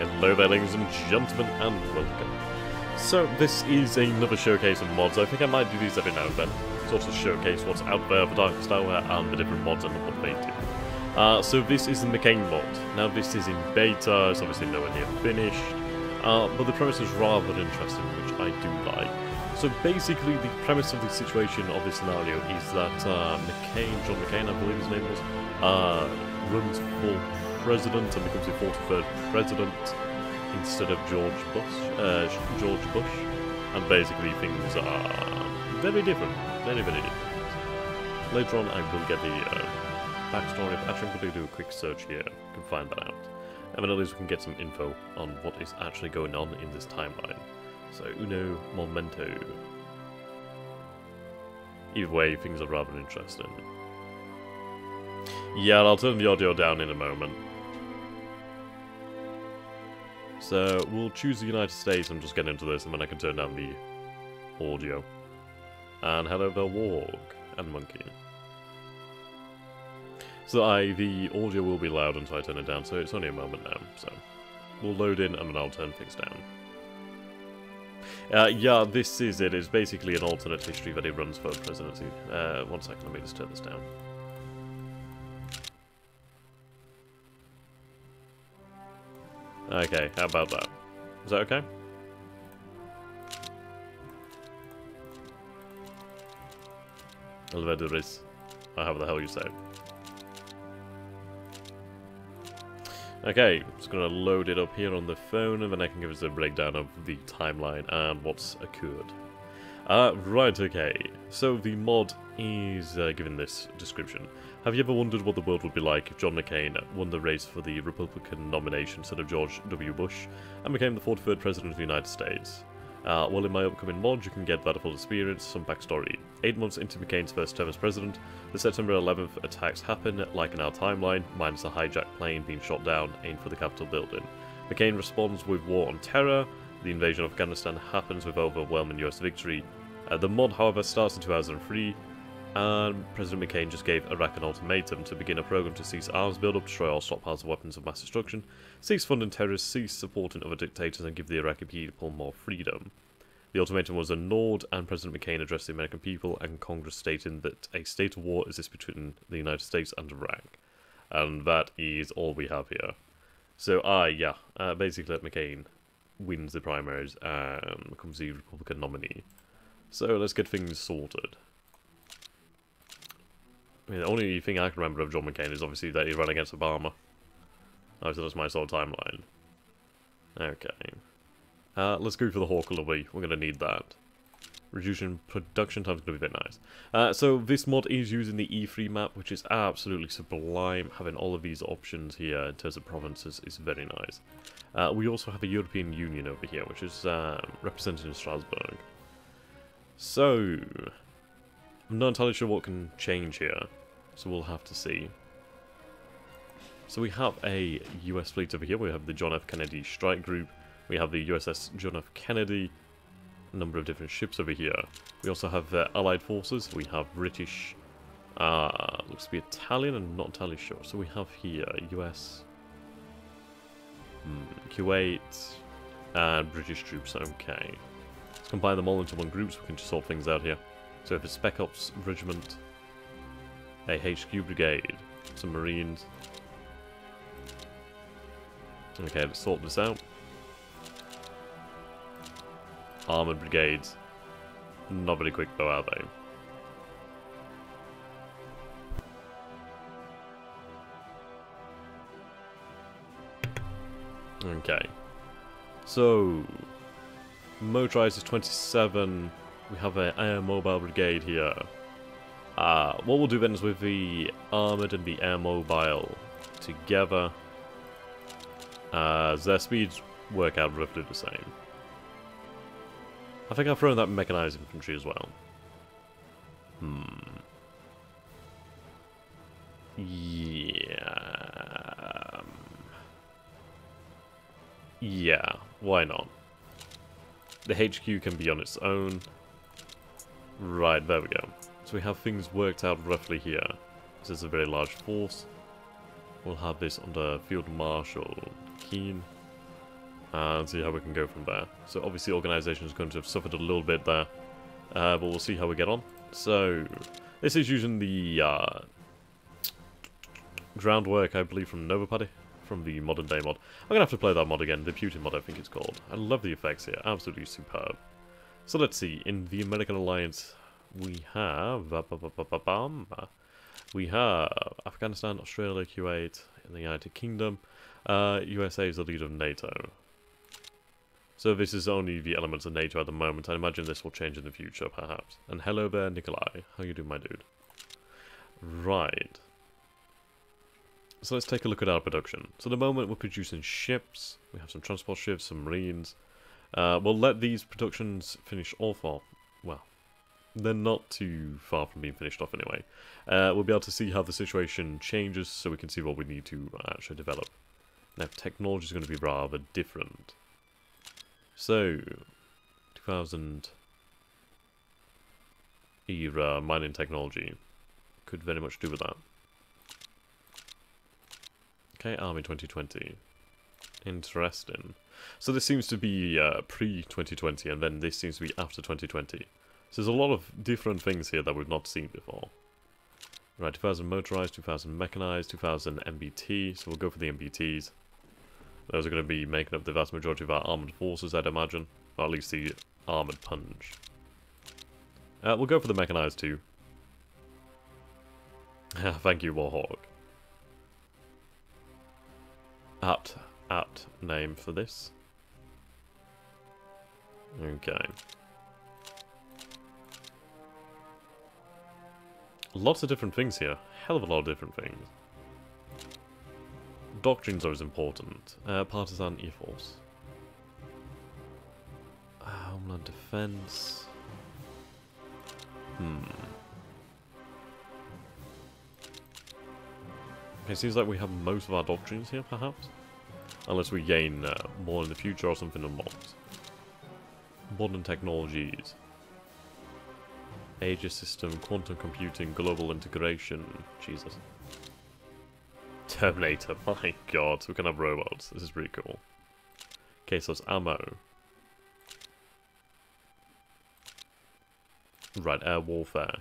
Hello there, ladies and gentlemen, and welcome. So, this is another showcase of mods. I think I might do these every now and then, sort of showcase what's out there for Darkest Hour and the different mods and what they do. So this is the McCain mod. Now this is in beta, it's obviously nowhere near finished, but the premise is rather interesting, which I do like. So basically the premise of the situation of this scenario is that McCain, John McCain I believe his name was, runs for president and becomes the 43rd president instead of George Bush, and basically things are very different, very different. Later on I will get the backstory. Actually, I'm going to do a quick search here. I can find that out. And then at least we can get some info on what is actually going on in this timeline. So, uno momento. Either way, things are rather interesting. Yeah, I'll turn the audio down in a moment. So, we'll choose the United States and just get into this, and then I can turn down the audio. And hello there, Warg and Monkey. So the audio will be loud until I turn it down, so it's only a moment now, so we'll load in and then I'll turn things down. Yeah, this is it. It's basically an alternate history that he runs for presidency. 1 second, let me just turn this down. Okay, how about that? Is that okay? Elvedris, however the hell you say it. Okay, just gonna load it up here on the phone and then I can give us a breakdown of the timeline and what's occurred. Right, okay. So the mod is given this description. Have you ever wondered what the world would be like if John McCain won the race for the Republican nomination instead of George W. Bush and became the 43rd President of the United States? Well, in my upcoming mod, you can get that full experience, some backstory. 8 months into McCain's first term as president, the September 11th attacks happen, like in our timeline, minus a hijacked plane being shot down, aimed for the Capitol building. McCain responds with war on terror, the invasion of Afghanistan happens with overwhelming US victory. The mod, however, starts in 2003, and President McCain just gave Iraq an ultimatum to begin a program to cease arms build-up, destroy all stockpiles of weapons of mass destruction, cease funding terrorists, cease supporting other dictators, and give the Iraqi people more freedom. The ultimatum was ignored, and President McCain addressed the American people and Congress stating that a state of war exists between the United States and Iraq. And that is all we have here. So, basically McCain wins the primaries and becomes the Republican nominee. So let's get things sorted. I mean, the only thing I can remember of John McCain is obviously that he ran against Obama. Obviously, that's my sort of timeline. Okay. Let's go for the Hawk Lobby. We're going to need that. Reducing production time is going to be very nice. So this mod is using the E3 map, which is absolutely sublime. Having all of these options here in terms of provinces is very nice. We also have a European Union over here, which is represented in Strasbourg. So, I'm not entirely sure what can change here, so we'll have to see. So we have a US fleet over here. We have the John F. Kennedy Strike Group. We have the USS John F. Kennedy. A number of different ships over here. We also have Allied forces. We have British, looks to be Italian, I'm not entirely sure. So we have here US, Kuwait, and British troops. Okay. Let's combine them all into one group so we can just sort things out here. So if it's Spec Ops Regiment, a HQ Brigade, some Marines. Okay, let's sort this out. Armoured Brigades. Not very quick though, are they? Okay. So, motorized is 27. We have an air mobile brigade here. What we'll do then is with the armoured and the air mobile together, their speeds work out roughly the same. I think I've thrown that mechanized infantry as well. Yeah. Yeah, why not? The HQ can be on its own. Right, there we go. So we have things worked out roughly here. This is a very large force. We'll have this under Field Marshal Keane. and see how we can go from there. So obviously organization is going to have suffered a little bit there, but we'll see how we get on. So this is using the groundwork, I believe, from Nova Party, from the modern day mod. I'm gonna have to play that mod again, the Putin mod I think it's called. I love the effects here, absolutely superb. So let's see, in the American Alliance we have Afghanistan, Australia, Kuwait, and the United Kingdom. USA is the leader of NATO. So this is only the elements of NATO at the moment. I imagine this will change in the future, perhaps. And hello there, Nikolai. How you doing, my dude? Right. So let's take a look at our production. So at the moment we're producing ships. We have some transport ships, some marines. We'll let these productions finish off. Well, they're not too far from being finished off anyway. We'll be able to see how the situation changes so we can see what we need to actually develop. Now, technology is going to be rather different. So, 2000 era mining technology could very much do with that. Okay, Army 2020. Interesting. So this seems to be pre-2020, and then this seems to be after 2020. So there's a lot of different things here that we've not seen before. Right, 2000 motorized, 2000 mechanized, 2000 MBT, so we'll go for the MBTs. Those are going to be making up the vast majority of our armoured forces, I'd imagine. Or at least the armoured punch. We'll go for the mechanized too. Thank you, Warhawk. Apt name for this. Okay. Lots of different things here. Hell of a lot of different things. Doctrines are as important. Partisan ethos. Homeland defense. Okay, seems like we have most of our doctrines here, perhaps? Unless we gain more in the future or something unlocked. Modern technologies. Aegis system, quantum computing, global integration. Jesus. Terminator, my god, so we can have robots. This is pretty cool. Okay, so it's ammo. Right, air warfare.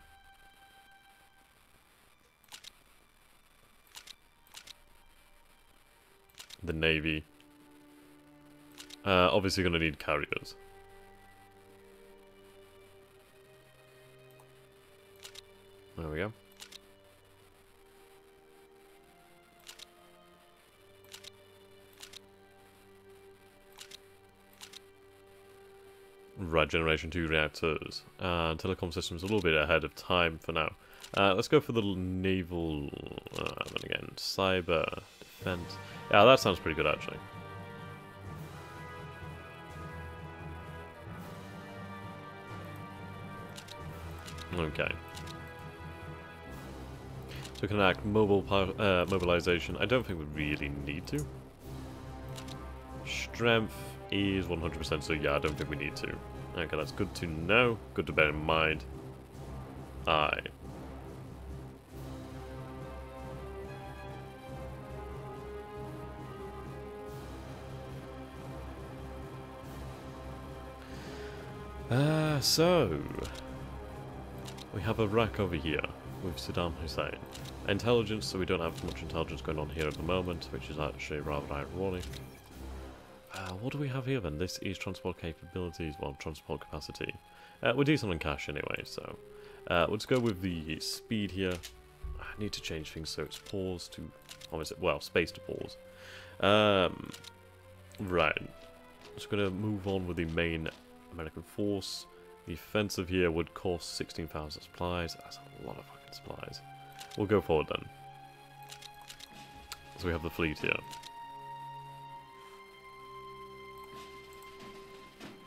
The Navy. Obviously gonna need carriers. There we go. Right, Generation 2 reactors. Telecom systems a little bit ahead of time for now. Let's go for the naval, then again, cyber, defense. Yeah, that sounds pretty good actually. Okay. So we can enact mobilization. I don't think we really need to. Strength is 100%, so yeah, I don't think we need to. Okay, that's good to know. Good to bear in mind. Aye. So we have Iraq over here with Saddam Hussein. Intelligence, so we don't have much intelligence going on here at the moment, which is actually rather ironic. What do we have here then? This is transport capabilities, well, transport capacity. We're decent on cash anyway, so we'll just go with the speed here. I need to change things so it's pause to, well, space to pause. Right. Just gonna move on with the main American force. The offensive here would cost 16,000 supplies. That's a lot of fucking supplies. We'll go forward then. So we have the fleet here.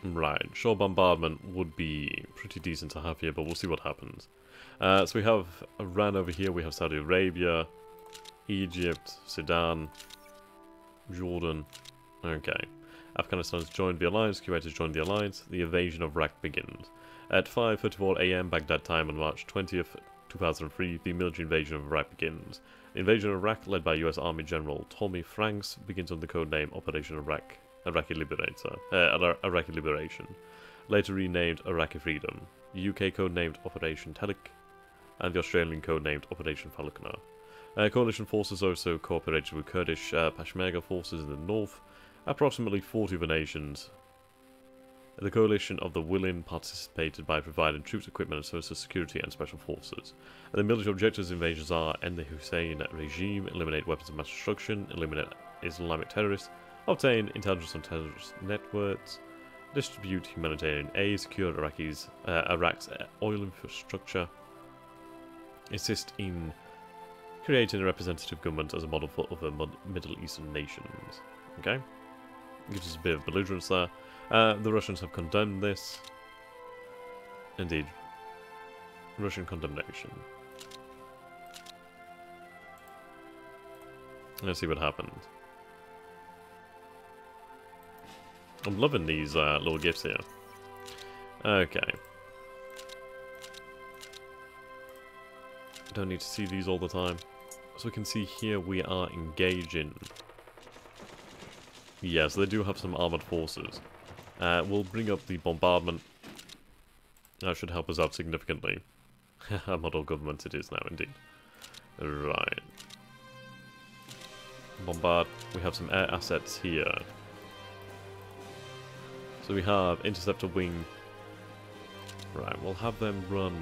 Right, shore bombardment would be pretty decent to have here, but we'll see what happens. So we have Iran over here, we have Saudi Arabia, Egypt, Sudan, Jordan. Okay. Afghanistan has joined the alliance, Kuwait has joined the alliance, the invasion of Iraq begins. At 5:34 AM Baghdad time on March 20th, 2003, the military invasion of Iraq begins. The invasion of Iraq, led by US Army General Tommy Franks, begins under the codename Operation Iraq Iraqi Liberation, later renamed Iraqi Freedom, the UK codenamed Operation Telic, and the Australian codenamed Operation Falconer. Coalition forces also cooperated with Kurdish Peshmerga forces in the north. Approximately 40 of the nations. The coalition of the willing participated by providing troops, equipment, and social security and special forces. The military objectives of invasions are end the Hussein regime, eliminate weapons of mass destruction, eliminate Islamic terrorists, obtain intelligence on terrorist networks, distribute humanitarian aid, secure Iraq's oil infrastructure, assist in creating a representative government as a model for other Middle Eastern nations. Okay? Gives us a bit of belligerence there. The Russians have condemned this. Indeed. Russian condemnation. Let's see what happens. I'm loving these little gifts here. Okay. Don't need to see these all the time. So we can see here we are engaging. Yes, they do have some armored forces. We'll bring up the bombardment. That should help us out significantly. A model government it is now, indeed. Right. Bombard. We have some air assets here. So we have interceptor wing. Right, we'll have them run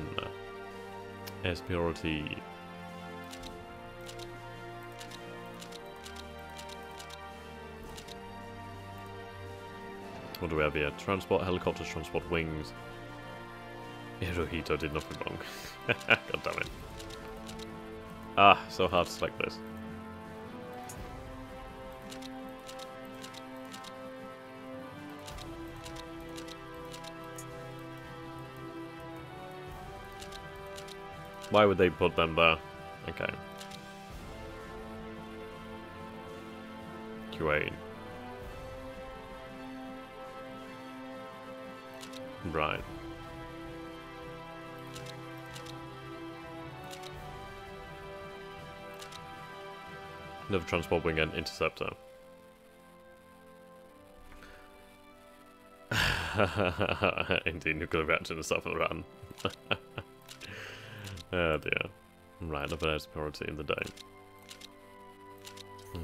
air superiority. What do we have here? Transport helicopters, transport wings. Hirohito did nothing wrong. God damn it. Ah, so hard to select this. Why would they put them there? Okay. Kuwait. Right. Another transport wing and interceptor. Indeed, nuclear reactor in the south of Iran. Oh dear. Right, another air superiority in the day.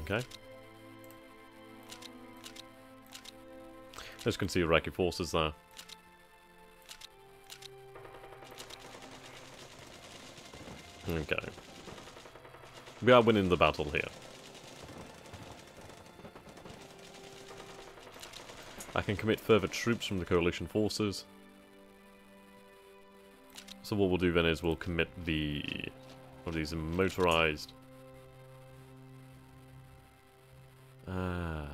Okay. As you can see, Iraqi forces there. Okay. We are winning the battle here. I can commit further troops from the coalition forces. So what we'll do then is we'll commit the... What are these? Motorized. And...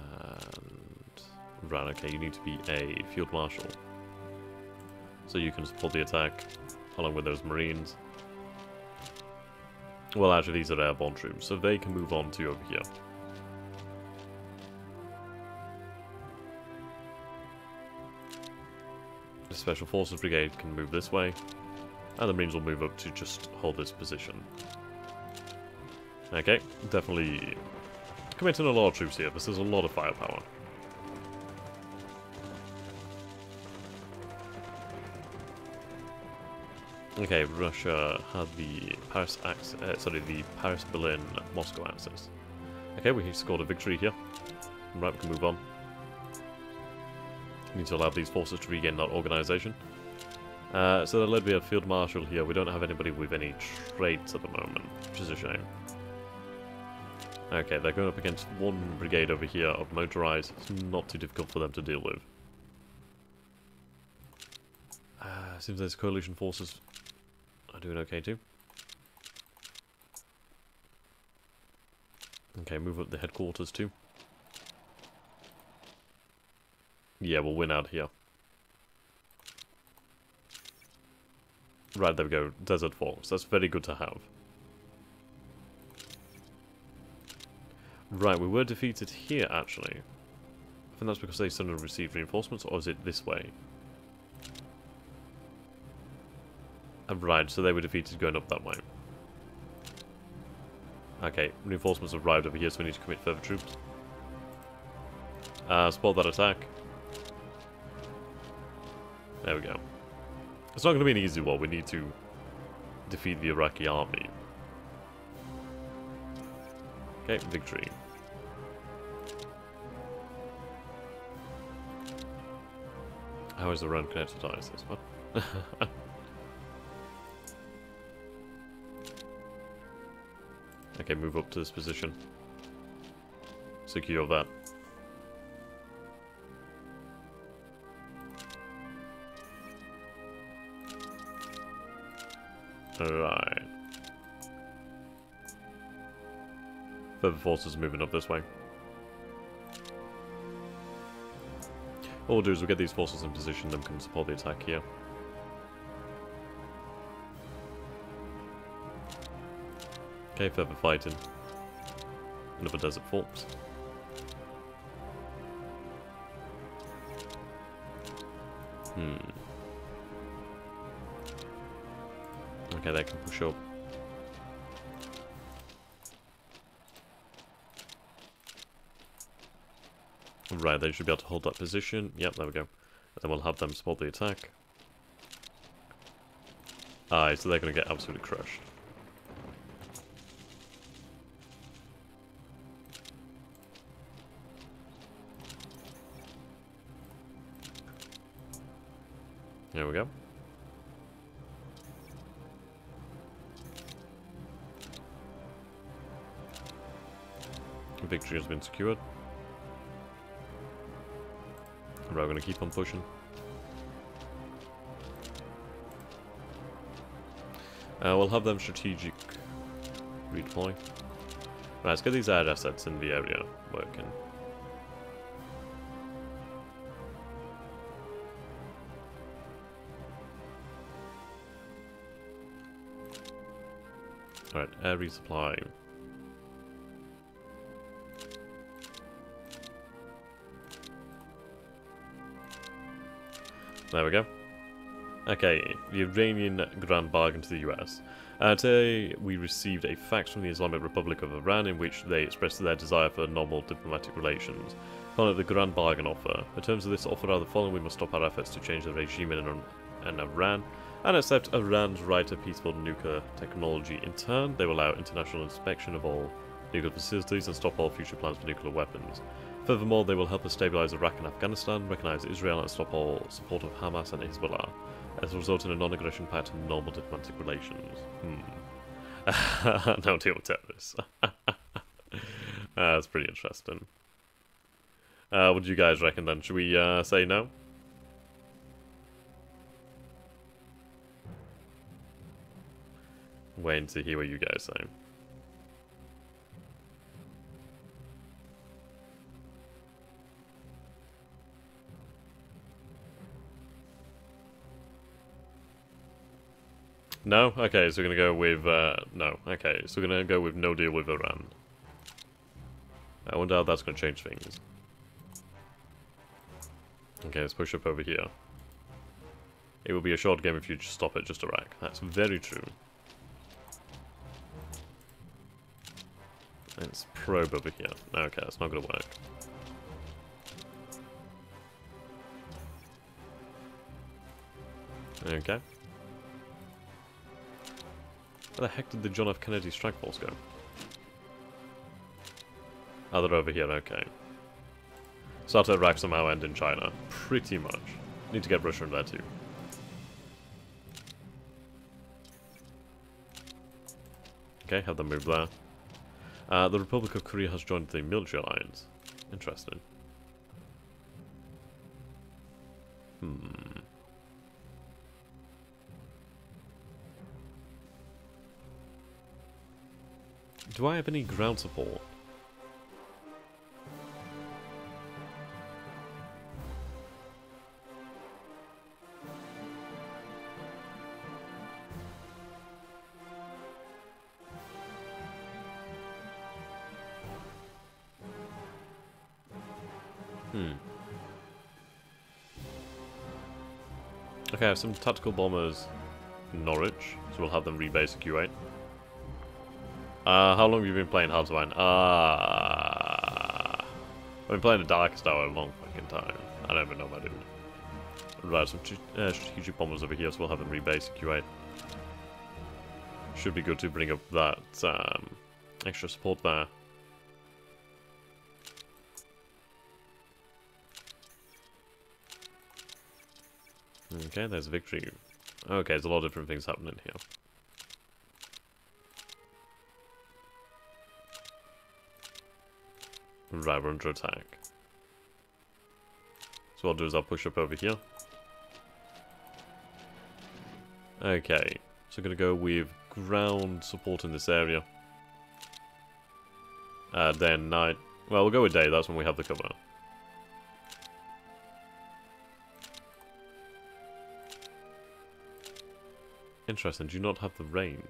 Right, okay, you need to be a field marshal. So you can support the attack along with those marines. Well, actually, these are airborne troops, so they can move on to over here. The Special Forces Brigade can move this way, and the Marines will move up to just hold this position. Okay, definitely committing a lot of troops here. This is a lot of firepower. Okay, Russia had the Paris-Berlin-Moscow axis. Okay, we scored a victory here. Right, we can move on. We need to allow these forces to regain that organization. So they're led by a field marshal here. We don't have anybody with any traits at the moment, which is a shame. Okay, they're going up against one brigade over here of motorized. It's not too difficult for them to deal with. Seems those coalition forces are doing okay too. Okay, move up the headquarters too. Yeah, we'll win out here. Right, there we go. Desert Force. That's very good to have. Right, we were defeated here, actually. I think that's because they suddenly received reinforcements, or is it this way? Right, so they were defeated going up that way. Okay, reinforcements arrived over here, so we need to commit further troops. Support that attack. There we go. It's not going to be an easy war. We need to defeat the Iraqi army. Okay, victory. How is the run connected to ISIS? What? Okay, move up to this position. Secure that. Alright. Further forces moving up this way. What we'll do is we'll get these forces in position, them can support the attack here. Okay, further fighting. Another desert force. Okay, they can push up. Right, they should be able to hold that position. Yep, there we go. And then we'll have them support the attack. Aye, so they're going to get absolutely crushed. There we go. Victory has been secured. We're going to keep on pushing. We'll have them strategic redeploy. Right, let's get these air assets in the area working. Alright, air resupply. There we go. Okay, the Iranian Grand Bargain to the US. Today we received a fax from the Islamic Republic of Iran in which they expressed their desire for normal diplomatic relations. Calling it the Grand Bargain offer. The terms of this offer are the following: we must stop our efforts to change the regime in Iran and accept Iran's right to peaceful nuclear technology. In turn, they will allow international inspection of all nuclear facilities and stop all future plans for nuclear weapons. Furthermore, they will help us stabilize Iraq and Afghanistan, recognize Israel and stop all support of Hamas and Hezbollah. This will result in a non-aggression pact and normal diplomatic relations. No deal with terrorists. That's pretty interesting. What do you guys reckon then? Should we say no? Waiting to hear what you guys say. No? Okay, so we're gonna go with, no. Okay, so we're gonna go with no deal with Iran. I wonder how that's gonna change things. Okay, let's push up over here. It will be a short game if you just stop at just Iraq. That's very true. Let's probe over here. Okay, that's not gonna work. Okay. Where the heck did the John F. Kennedy strike force go? Oh, they're over here, okay. Start at Iraq, somehow end in China. Pretty much. Need to get Russia in there too. Okay, have them move there. The Republic of Korea has joined the military alliance. Interesting. Do I have any ground support? Okay, I have some tactical bombers in Norwich, so we'll have them rebase at Q8. How long have you been playing Hard to Win? I've been playing the Darkest Hour a long fucking time. I don't even know my dude. Right, some strategic bombers over here, so we'll have them rebase in Q8. Should be good to bring up that extra support there. Okay, there's a victory. Okay, there's a lot of different things happening here. Right, we're under attack. So what I'll do is I'll push up over here. Okay, so I'm going to go with ground support in this area. Day and night. Well, we'll go with day, that's when we have the cover. Interesting, do you not have the range?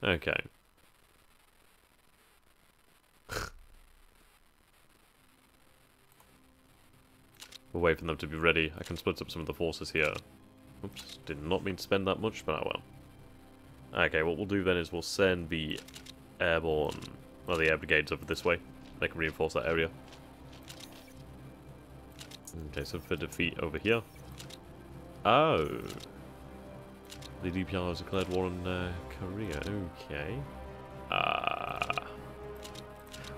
Okay. We'll wait for them to be ready. I can split up some of the forces here. Oops, did not mean to spend that much, but oh well. Okay, what we'll do then is we'll send the airborne, well, the air brigades over this way. They can reinforce that area. Okay, so for defeat over here. Oh. The DPR has declared war on Korea. Okay.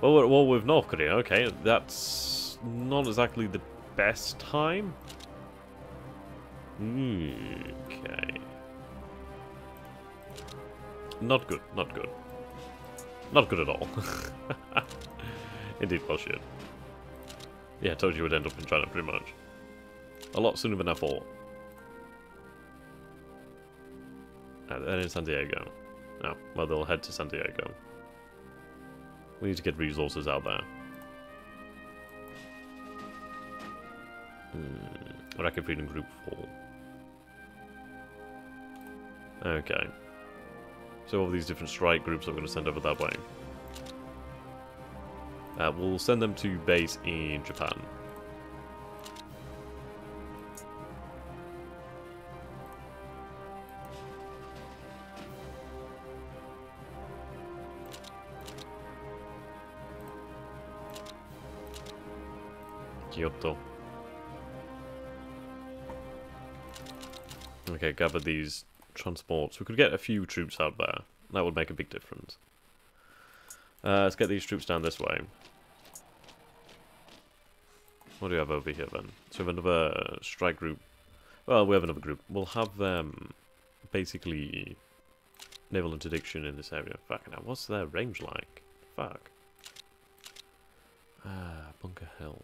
Well, with North Korea. Okay, that's not exactly the best time. Okay. Not good. Not good. Not good at all. Indeed, bullshit. Yeah, I told you it would end up in China pretty much. A lot sooner than I thought. Then in San Diego. Oh, well, they'll head to San Diego. We need to get resources out there. Rapid Freedom Group 4. Okay. So all these different strike groups I'm going to send over that way. We'll send them to base in Japan. Kyoto. Okay, gather these transports. We could get a few troops out there. That would make a big difference. Let's get these troops down this way. What do we have over here then? So we have another strike group. Well, we have another group. We'll have them basically naval interdiction in this area. Fuck, now what's their range like? Fuck. Bunker Hill.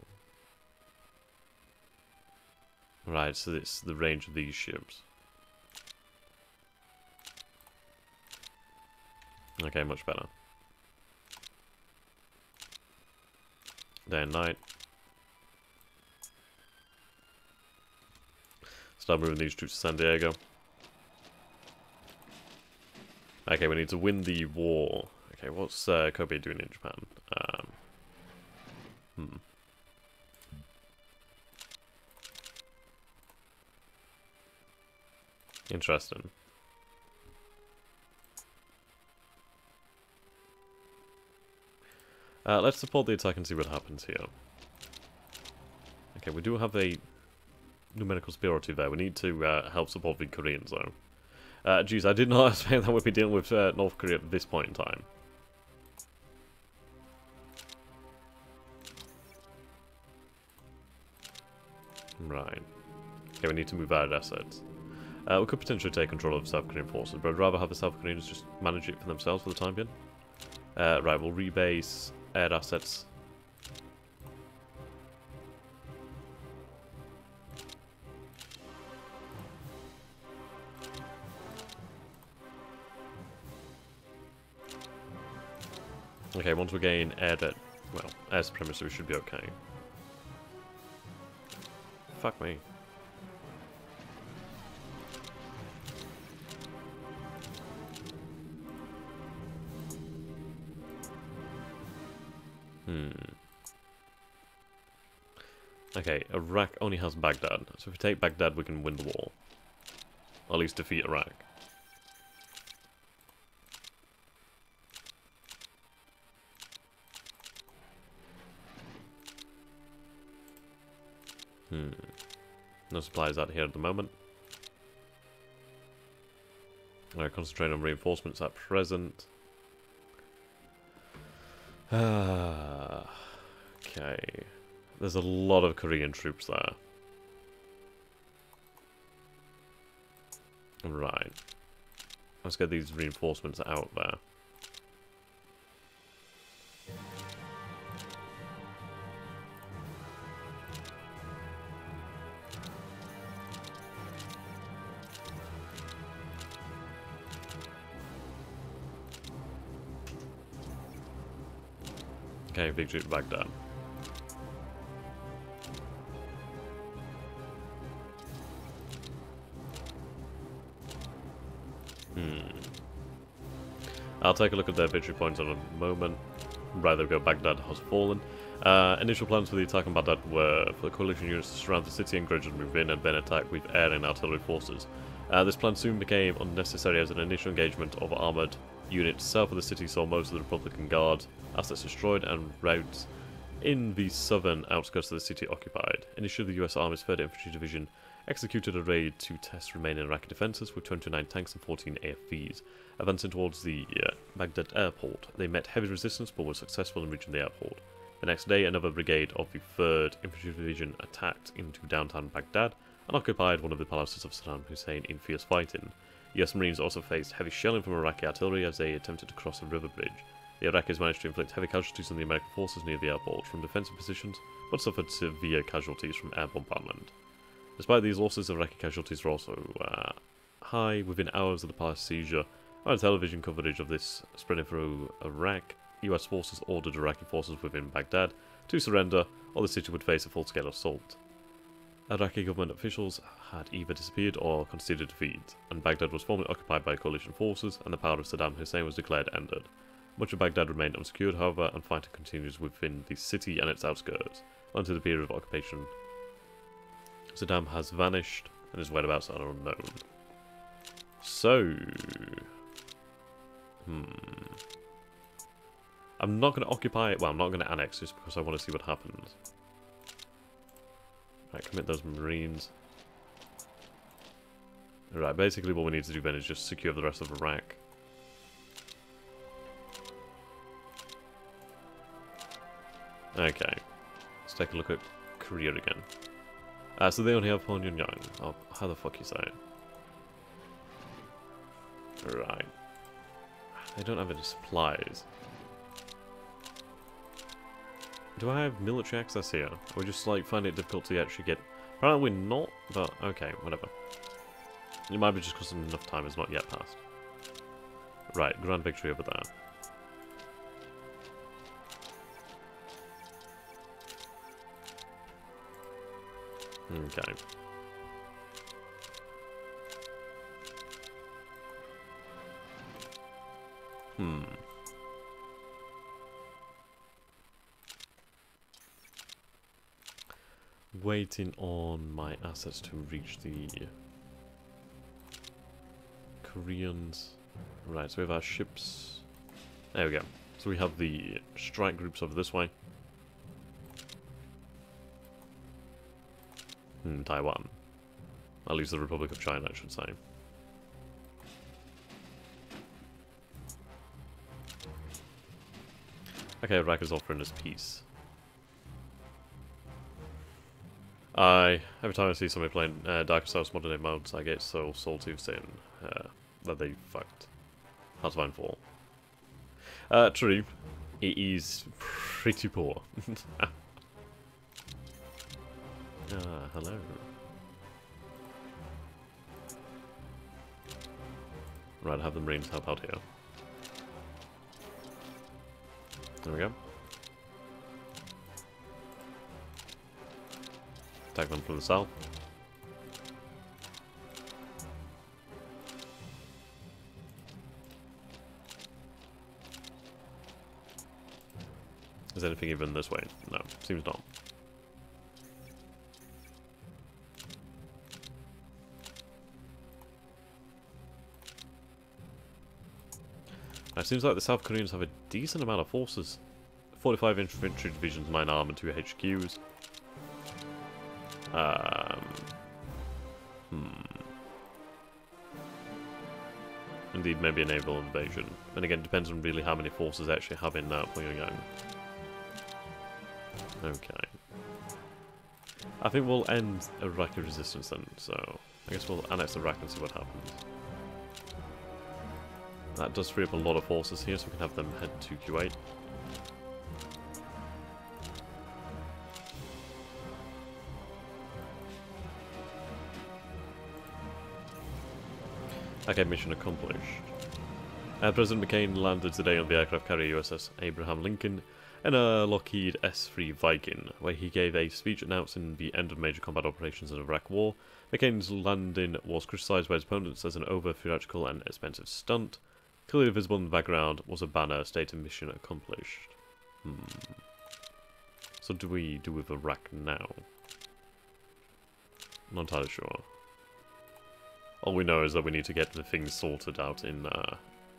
Right, so it's the range of these ships. Okay, much better. Day and night. Start moving these troops to San Diego. Okay, we need to win the war. Okay, what's Kobe doing in Japan? Interesting. Let's support the attack and see what happens here. Okay, we do have a numerical superiority there. We need to help support the Koreans, though. Geez, I did not expect that we'd be dealing with North Korea at this point in time. Right. Okay, we need to move our assets. We could potentially take control of South Korean forces, but I'd rather have the South Koreans just manage it for themselves for the time being. Right, we'll rebase air assets. Okay, once we gain air supremacy, we should be okay. Fuck me. Okay, Iraq only has Baghdad. So if we take Baghdad, we can win the war. Or at least defeat Iraq. No supplies out here at the moment. Alright, concentrate on reinforcements at present. Okay. There's a lot of Korean troops there. Right. Let's get these reinforcements out there. Okay, victory at Baghdad. I'll take a look at their victory points in a moment. Rather go Baghdad has fallen. Initial plans for the attack on Baghdad were for the coalition units to surround the city and gradually move in and then attack with air and artillery forces. This plan soon became unnecessary as an initial engagement of armoured units south of the city saw most of the Republican Guard assets destroyed and routes in the southern outskirts of the city occupied. Initially, the US Army's 3rd Infantry Division executed a raid to test remaining Iraqi defences with 29 tanks and 14 AFVs. Advancing towards the Baghdad airport, they met heavy resistance but were successful in reaching the airport. The next day, another brigade of the 3rd Infantry Division attacked into downtown Baghdad and occupied one of the palaces of Saddam Hussein in fierce fighting. US Marines also faced heavy shelling from Iraqi artillery as they attempted to cross a river bridge. The Iraqis managed to inflict heavy casualties on the American forces near the airport from defensive positions, but suffered severe casualties from air bombardment. Despite these losses, Iraqi casualties were also high. Within hours of the palace seizure, on television coverage of this spreading through Iraq, US forces ordered Iraqi forces within Baghdad to surrender, or the city would face a full-scale assault. Iraqi government officials had either disappeared or conceded defeat, and Baghdad was formally occupied by coalition forces, and the power of Saddam Hussein was declared ended. Much of Baghdad remained unsecured, however, and fighting continues within the city and its outskirts until the period of occupation. Saddam has vanished, and his whereabouts are unknown. So... I'm not going to occupy it. Well, I'm not going to annex just because I want to see what happens. Right, commit those Marines. Right, basically what we need to do then is just secure the rest of Iraq. Okay, let's take a look at Korea again. So they only have Pyongyang. Oh, how the fuck you say it? Right. They don't have any supplies. Do I have military access here? Or we just like find it difficult to actually get... Apparently we're not, but okay, whatever. It might be just because enough time has not yet passed. Right, grand victory over there. Okay. Waiting on my assets to reach the Koreans. Right, so we have our ships. There we go. So we have the strike groups over this way. Taiwan. At least the Republic of China, I should say. Okay, Iraq is offering us peace. Every time I see somebody playing Dark Souls modern day modes, I get so salty saying that they fucked Hardline 4. True, it is pretty poor. Hello. Right, have the Marines help out here. There we go. Attack them from the south. Is anything even this way? No, seems not. It seems like the South Koreans have a decent amount of forces. 45 infantry divisions, 9 armor, 2 HQs. Indeed, maybe a naval invasion. And again, depends on really how many forces they actually have in Pyongyang. Okay. I think we'll end Iraqi resistance then, so I guess we'll annex Iraq and see what happens. That does free up a lot of forces here, so we can have them head to Kuwait. Okay, mission accomplished. President McCain landed today on the aircraft carrier USS Abraham Lincoln and a Lockheed S-3 Viking, where he gave a speech announcing the end of major combat operations in the Iraq War. McCain's landing was criticised by his opponents as an over-theatrical and expensive stunt. Clearly visible in the background was a banner stating mission accomplished. So do we do with Iraq now? Not entirely sure. All we know is that we need to get the things sorted out in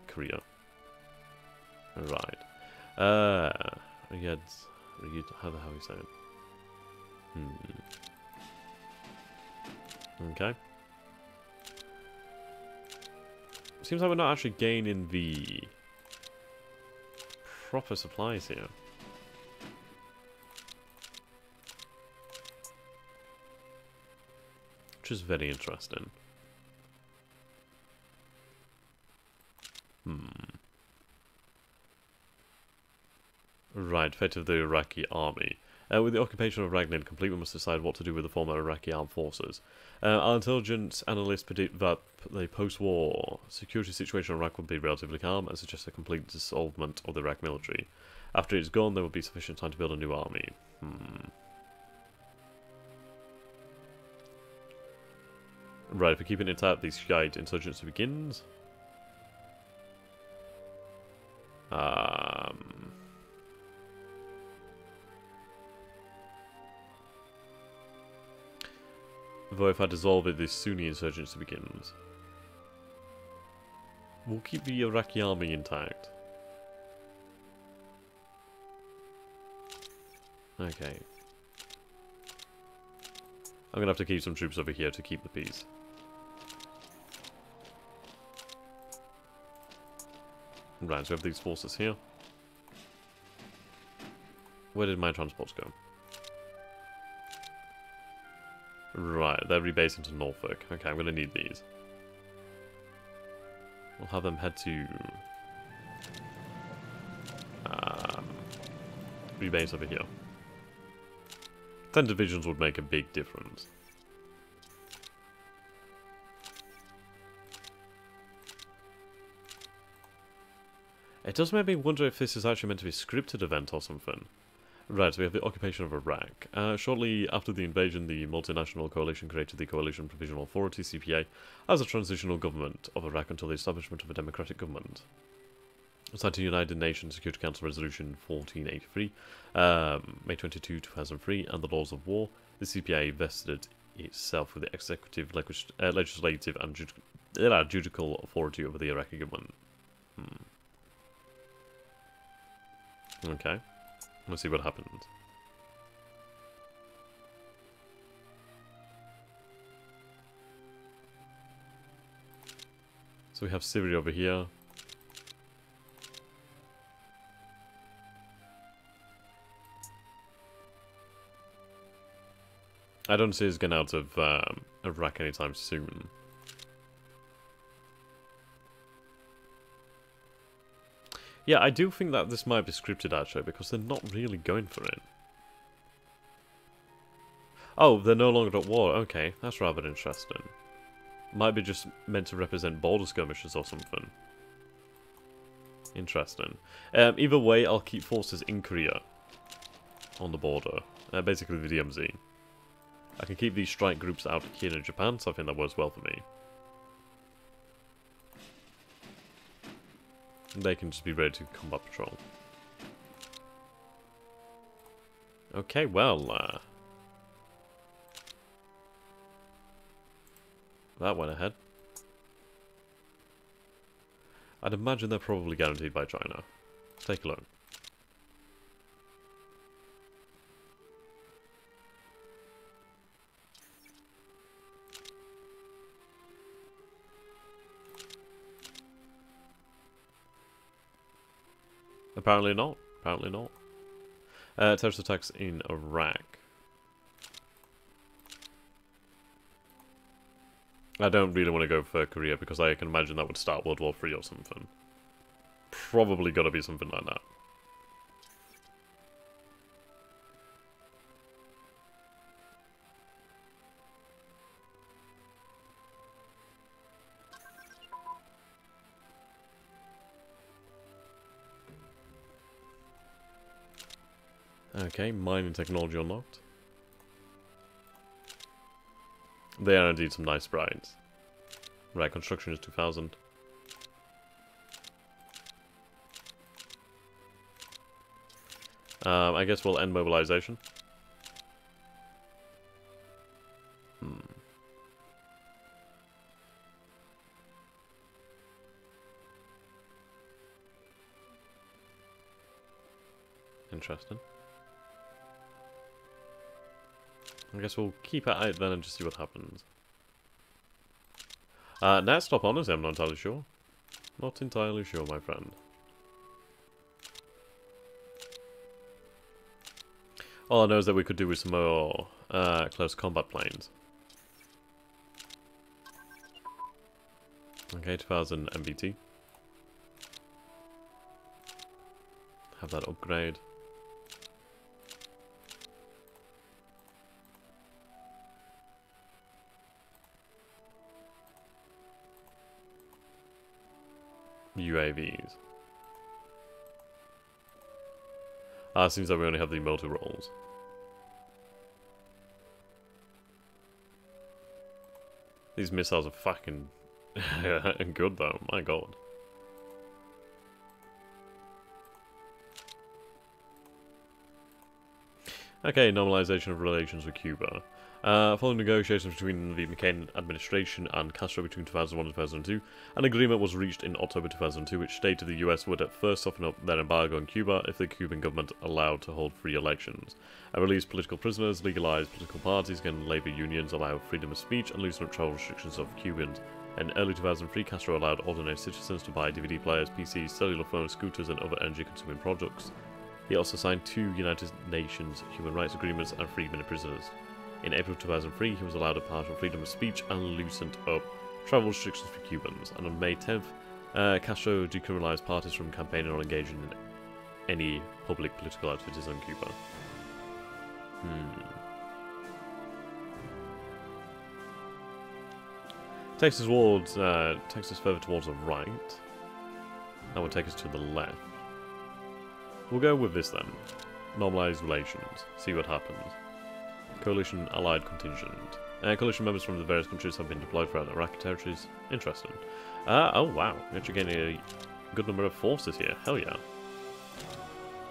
Korea. Right. How the hell are you saying? Okay. Seems like we're not actually gaining the proper supplies here. Which is very interesting. Right, fate of the Iraqi army. With the occupation of Ragnan complete, we must decide what to do with the former Iraqi armed forces. Our intelligence analysts predict that the post-war security situation in Iraq will be relatively calm and suggest a complete dissolvement of the Iraq military. After it's gone, there will be sufficient time to build a new army. Right, if we keep it intact, the Shiite insurgency begins. Though if I dissolve it, the Sunni insurgency begins. We'll keep the Iraqi army intact. Okay. I'm gonna have to keep some troops over here to keep the peace. Right, so we have these forces here. Where did my transports go? Right, they're rebasing to Norfolk. Okay, I'm going to need these. We'll have them head to... rebase over here. 10 divisions would make a big difference. It does make me wonder if this is actually meant to be a scripted event or something. Right, so we have the occupation of Iraq. Shortly after the invasion, the multinational coalition created the Coalition Provisional Authority, CPA, as a transitional government of Iraq until the establishment of a democratic government. Signed to United Nations Security Council Resolution 1483, May 22, 2003, and the laws of war, the CPA vested itself with the executive, legislative, and judicial authority over the Iraqi government. Okay. Let's see what happens. So we have Syria over here. I don't see us getting out of Iraq anytime soon. Yeah, I do think that this might be scripted actually, because they're not really going for it. Oh, they're no longer at war. Okay, that's rather interesting. Might be just meant to represent border skirmishes or something. Interesting. Either way, I'll keep forces in Korea. On the border. Basically the DMZ. I can keep these strike groups out here in Japan, so I think that works well for me. They can just be ready to combat patrol. Okay, well, that went ahead. I'd imagine they're probably guaranteed by China. Let's take a look. Apparently not. Apparently not. Terrorist attacks in Iraq. I don't really want to go for Korea because I can imagine that would start World War III or something. Probably gotta be something like that. Okay, mining technology unlocked. They are indeed some nice sprites. Right, construction is 2000. I guess we'll end mobilization. Interesting. I guess we'll keep at it then and just see what happens. Now stop honors, I'm not entirely sure. Not entirely sure, my friend. All I know is that we could do with some more close combat planes. Okay, 2000 MBT. Have that upgrade. UAVs. Seems like we only have the multi-rolls. These missiles are fucking good though, my god. Okay, normalization of relations with Cuba. Following negotiations between the McCain administration and Castro between 2001 and 2002, an agreement was reached in October 2002 which stated the US would at first soften up their embargo on Cuba if the Cuban government allowed to hold free elections, and release political prisoners, legalize political parties, again labor unions, allow freedom of speech, and loosen up travel restrictions of Cubans. In early 2003, Castro allowed ordinary citizens to buy DVD players, PCs, cellular phones, scooters, and other energy-consuming products. He also signed 2 United Nations human rights agreements and freed many prisoners. In April 2003, he was allowed a partial freedom of speech and loosened up travel restrictions for Cubans. And on May 10th, Castro decriminalized parties from campaigning or engaging in any public political activities on Cuba. Takes us further towards the right. That would take us to the left. We'll go with this then. Normalize relations. See what happens. Coalition Allied Contingent. Coalition members from the various countries have been deployed throughout Iraqi territories. Interesting. Oh wow, we're actually getting a good number of forces here. Hell yeah.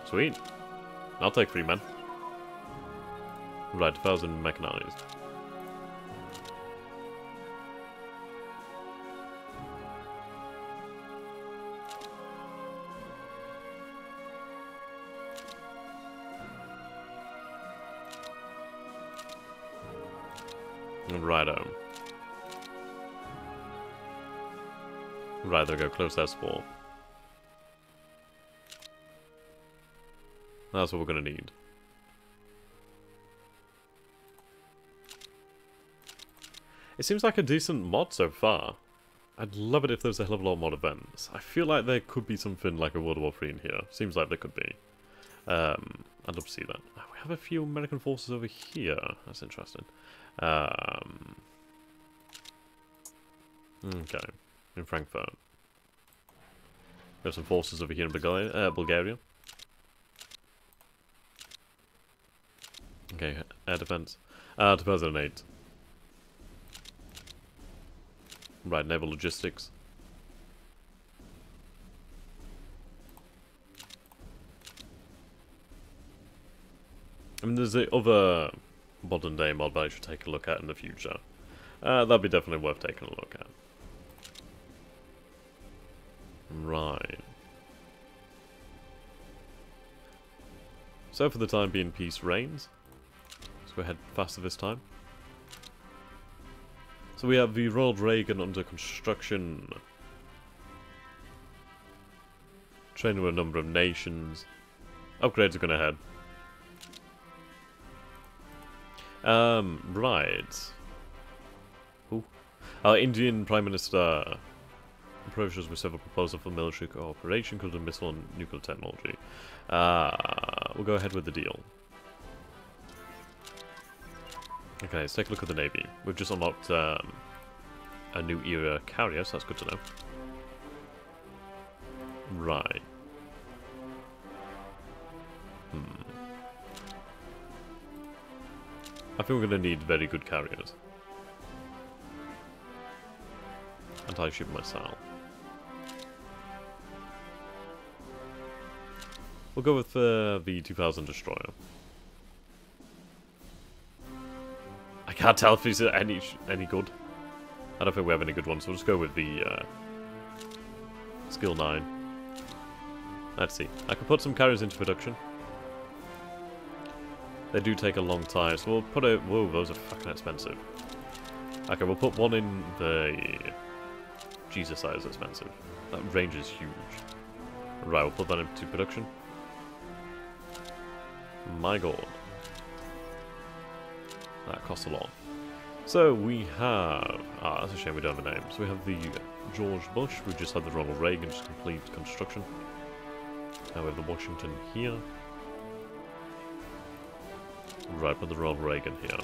Sweet. I'll take 3 men. Right, 1,000 mechanized. Righto. Right, there we go, close air support. That's what we're gonna need. It seems like a decent mod so far. I'd love it if there was a hell of a lot more events. I feel like there could be something like a World War III in here. Seems like there could be. I'd love to see that. We have a few American forces over here. That's interesting. Okay, in Frankfurt. We have some forces over here in Bulgaria. Okay, air defense. 2008. Right, naval logistics. I mean, there's the other modern day mod that I should take a look at in the future. That'd be definitely worth taking a look at. Right. So for the time being, peace reigns. Let's go ahead faster this time. So we have the Ronald Reagan under construction. Training with a number of nations. Upgrades are going ahead. Right. Ooh. Our Indian Prime Minister approaches with several proposals for military cooperation, including missile and nuclear technology. We'll go ahead with the deal. Okay, let's take a look at the Navy. We've just unlocked a new era carrier, so that's good to know. Right. I think we're going to need very good carriers. Anti-ship missile. We'll go with the 2000 destroyer. I can't tell if he's any good. I don't think we have any good ones, so we'll just go with the skill 9. Let's see. I can put some carriers into production. They do take a long time, so we'll put it. Whoa, those are fucking expensive. Okay, we'll put one in the. Jesus, that is expensive. That range is huge. Right, we'll put that into production. My god. That costs a lot. So we have. That's a shame we don't have a name. So we have the George Bush. We just had the Ronald Reagan just complete construction. Now we have the Washington here. Right, put the Ronald Reagan here.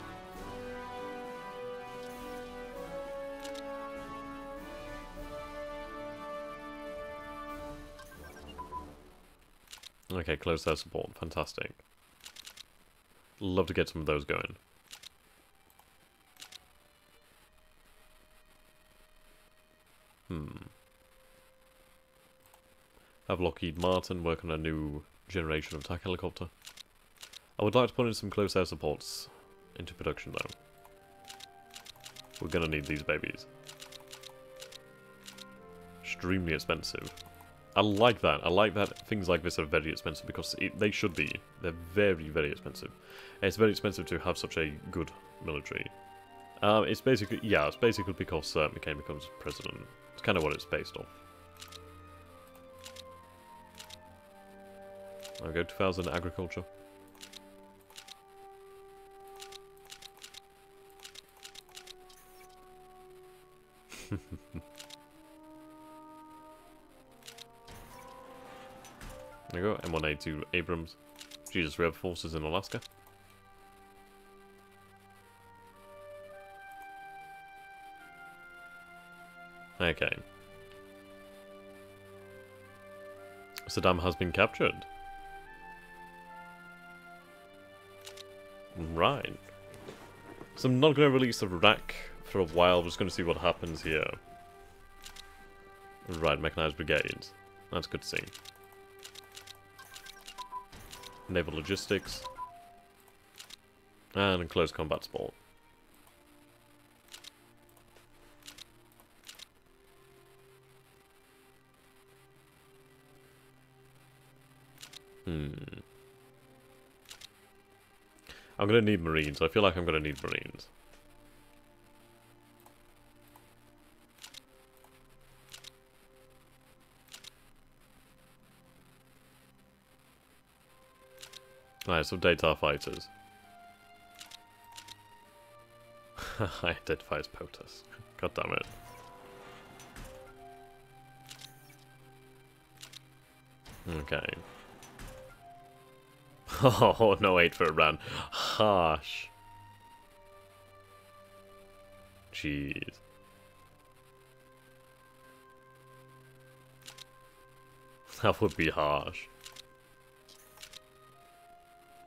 Okay, close air support. Fantastic. Love to get some of those going. Have Lockheed Martin work on a new generation of attack helicopter. I would like to put in some close air supports into production though. We're gonna need these babies. Extremely expensive. I like that. I like that things like this are very expensive because they should be. They're very, very expensive. And it's very expensive to have such a good military. It's basically, yeah, it's basically because McCain becomes president. It's kind of what it's based off. I'll go 2000 agriculture. There you go, M1A2 Abrams. Jesus, we have forces in Alaska. Okay. Saddam has been captured. Right. So I'm not going to release Iraq for a while, we're just going to see what happens here. Right, mechanized brigades. That's good to see. Naval logistics. And close combat support. I'm going to need Marines. I feel like I'm going to need Marines. Alright, so data fighters. Identify as POTUS. God damn it. Okay. Oh, no 8 for Iran. Harsh. Jeez. That would be harsh.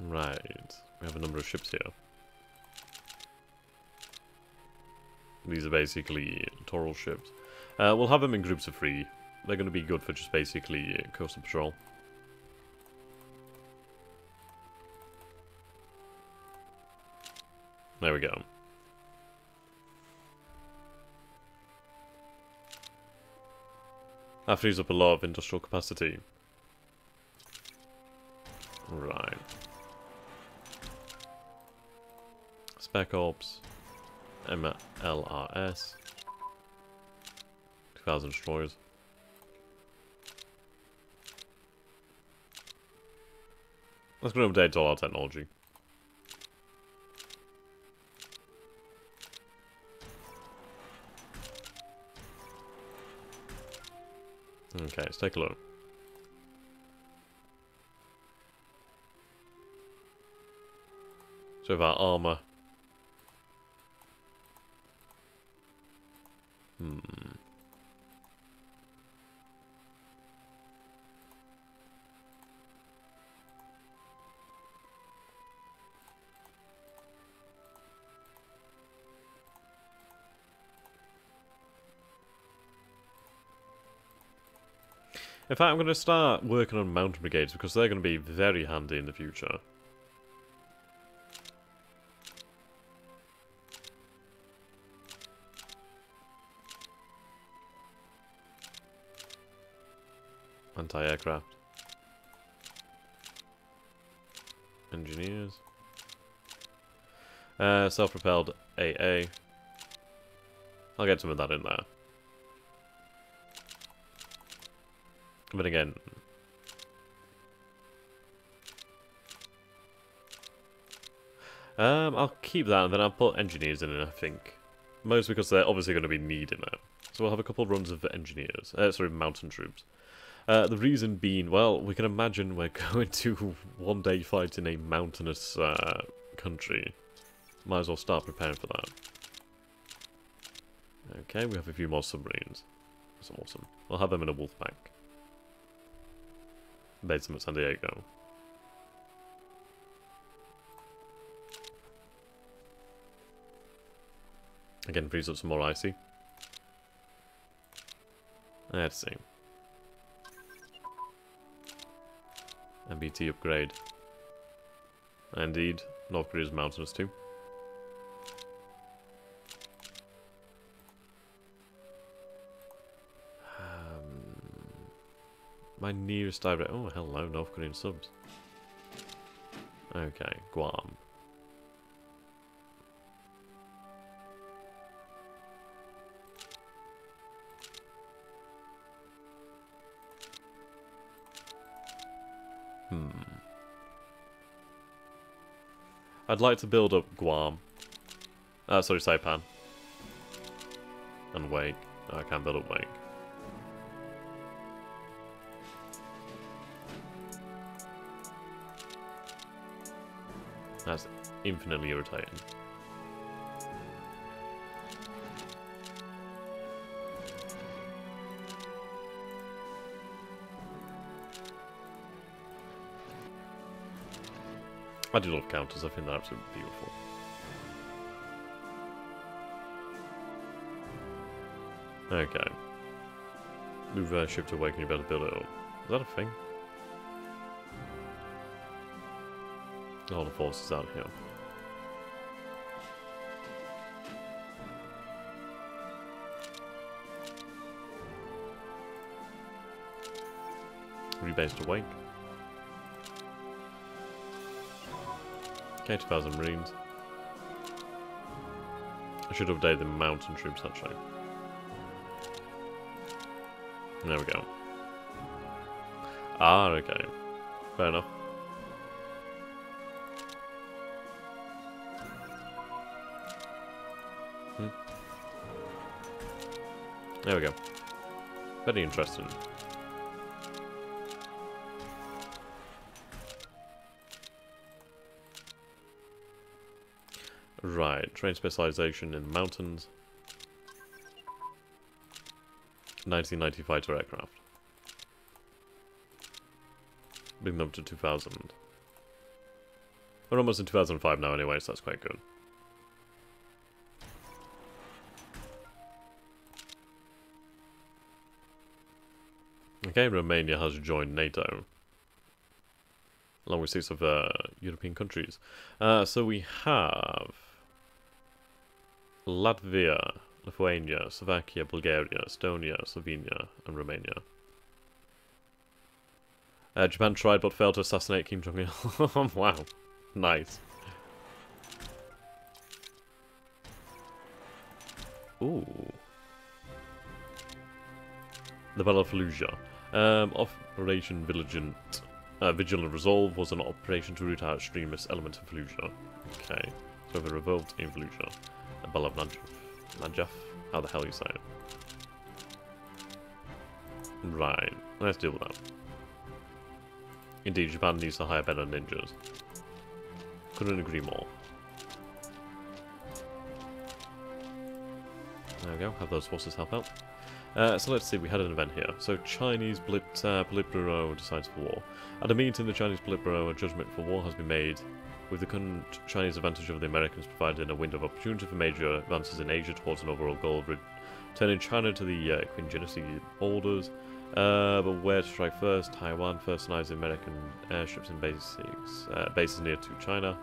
Right. We have a number of ships here. These are basically littoral ships. We'll have them in groups of 3. They're going to be good for just basically coastal patrol. There we go. That frees up a lot of industrial capacity. Right. Spec Ops. MLRS. 2000 destroyers. Let's go update all our technology. Okay, let's take a look. So, with our armor. In fact, I'm going to start working on mountain brigades because they're going to be very handy in the future. Anti-aircraft. Engineers. Self-propelled AA. I'll get some of that in there. But again... I'll keep that and then I'll put engineers in it, I think. Mostly because they're obviously going to be needing it. So we'll have a couple of runs of engineers. Sorry, mountain troops. The reason being, well, we can imagine we're going to one day fight in a mountainous country. Might as well start preparing for that. Okay, we have a few more submarines. That's awesome. We'll have them in a wolf pack. Base them at San Diego. Again, frees up some more icy. Let's see. MBT upgrade. Indeed, North Korea's mountainous too. My nearest direct... Oh, hello, North Korean subs. Okay, Guam. I'd like to build up Guam. Sorry, Saipan. And Wake. I can't build up Wake. That's infinitely irritating. I do love counters, I think they're absolutely beautiful. Okay. Move ship to awaken, you better build it up. Is that a thing? All the forces out here. Rebased awake. Okay, 2,000 Marines. I should update the mountain troops actually. There we go. Ah, okay. Fair enough. There we go. Very interesting. Right, train specialization in mountains. 1990 fighter aircraft. Bring them to 2000. We're almost in 2005 now anyway, so that's quite good. Okay, Romania has joined NATO. Along with 6 of European countries. So we have Latvia, Lithuania, Slovakia, Bulgaria, Estonia, Slovenia, and Romania. Japan tried but failed to assassinate Kim Jong-il. Wow. Nice. Ooh. The Battle of Fallujah. Operation Vigilant Resolve was an operation to root out extremist elements in Fallujah. Okay. So the revolt in Fallujah. The Battle of Najaf? How the hell you say it? Right. Let's deal with that. Indeed, Japan needs to hire better ninjas. Couldn't agree more. There we go, have those forces help out. So let's see, we had an event here. So Chinese Politburo decides for war. At a meeting, the Chinese Politburo, a judgment for war has been made, with the current Chinese advantage over the Americans providing a window of opportunity for major advances in Asia towards an overall goal of returning China to the Qing Dynasty borders. But where to strike first? Taiwan first lies American airships and bases near to China.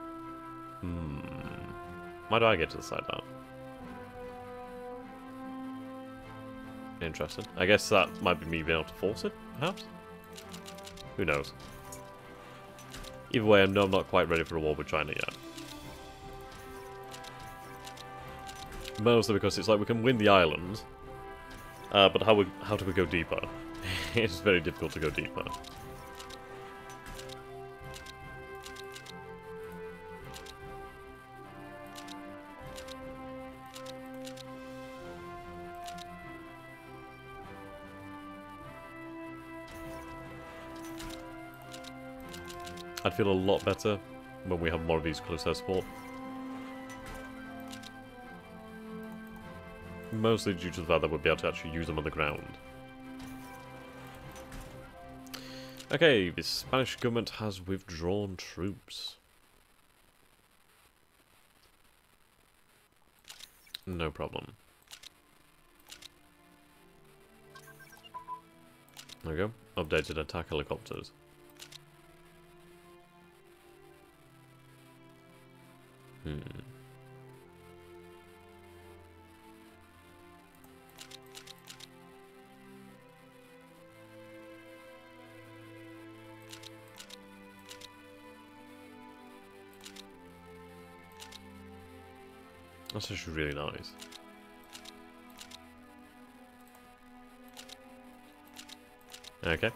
Why do I get to decide that? Interesting. I guess that might be me being able to force it, perhaps? Who knows? Either way, I know I'm not quite ready for a war with China yet. Mostly because it's like we can win the island, but how do we go deeper? It's very difficult to go deeper. I'd feel a lot better when we have more of these close air support. Mostly due to the fact that we'll be able to actually use them on the ground. Okay, the Spanish government has withdrawn troops. No problem. There we go. Updated attack helicopters. That's actually really nice. Okay.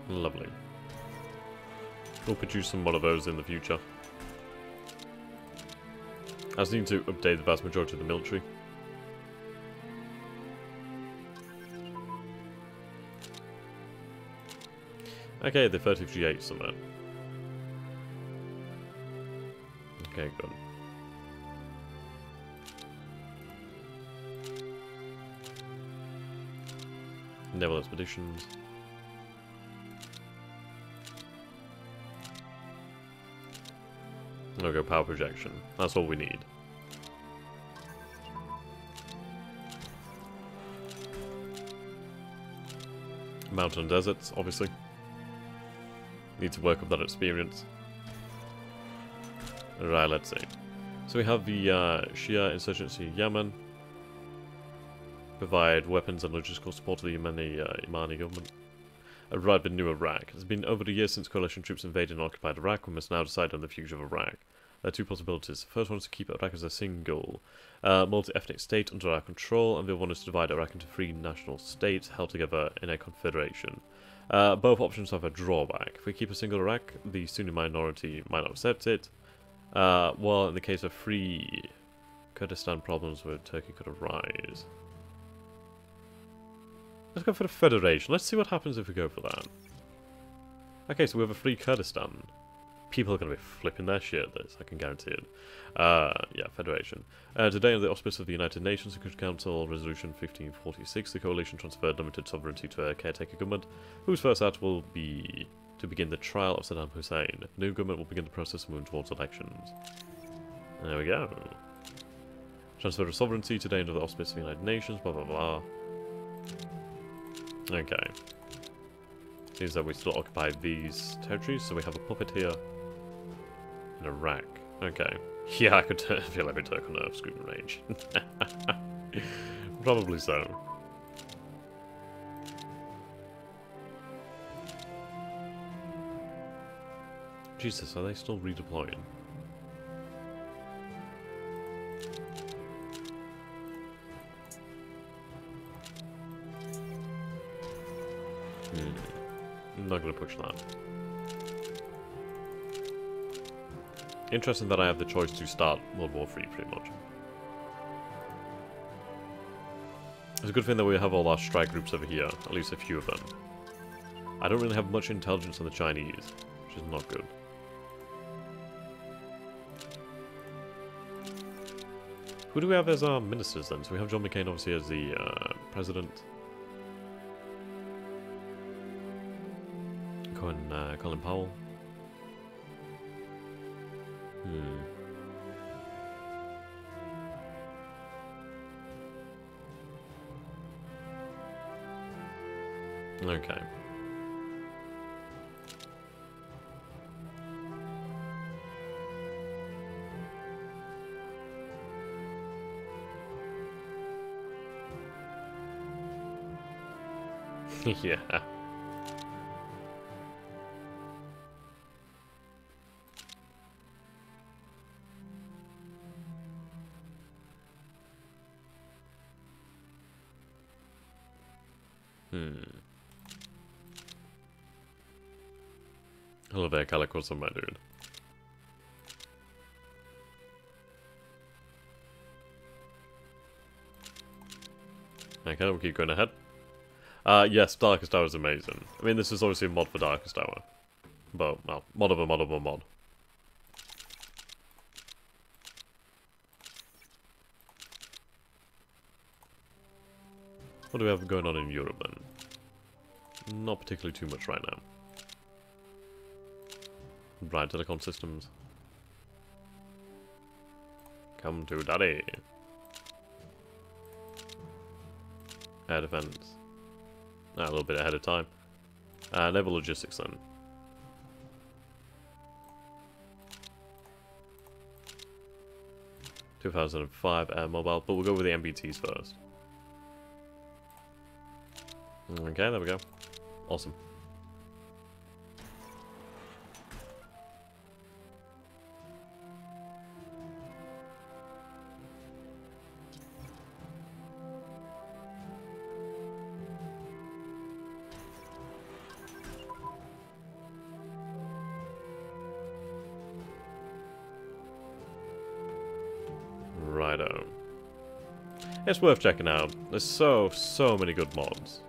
Lovely. We'll produce some more of those in the future. I just need to update the vast majority of the military. Okay, the 3058 summit. Okay, good. Naval expeditions. Okay, power projection. That's all we need. Mountain deserts, obviously. Need to work up that experience. Right, let's see. So we have the Shia insurgency in Yemen. Provide weapons and logistical support to the Yemeni government. Arrived in New Iraq. It's been over a year since coalition troops invaded and occupied Iraq. We must now decide on the future of Iraq. There are two possibilities. The first one is to keep Iraq as a single, multi-ethnic state under our control, and the other one is to divide Iraq into three national states held together in a confederation. Both options have a drawback. If we keep a single Iraq, the Sunni minority might not accept it, while in the case of free Kurdistan, problems with Turkey could arise. Let's go for the Federation. Let's see what happens if we go for that. Okay, so we have a free Kurdistan. People are going to be flipping their shit at this, I can guarantee it. Yeah, Federation. Today, in the auspices of the United Nations Security Council Resolution 1546, the coalition transferred limited sovereignty to a caretaker government, whose first act will be to begin the trial of Saddam Hussein. The new government will begin the process of moving towards elections. There we go. Transfer of sovereignty today under the auspices of the United Nations, blah blah blah. Okay. Seems that we still occupy these territories, so we have a puppet here in Iraq. Okay. Yeah, I could feel every Turk on Earth screaming rage. Probably so. Jesus, are they still redeploying? I'm not gonna push that. Interesting that I have the choice to start World War III, pretty much. It's a good thing that we have all our strike groups over here, at least a few of them. I don't really have much intelligence on the Chinese, which is not good. Who do we have as our ministers then? So we have John McCain obviously as the president. Colin Powell. Okay. Yeah. Hello there, Calico's on my dude. Okay, we'll keep going ahead. Yes, Darkest Hour is amazing. I mean, this is obviously a mod for Darkest Hour. But, well, mod of a mod of a mod. What do we have going on in Europe then? Not particularly too much right now. Right, telecom systems. Come to daddy. Air defense. A little bit ahead of time. Naval logistics then. (2005) air mobile, but we'll go with the MBTs first. Okay, there we go. Awesome. Righto. It's worth checking out. There's so many good mods.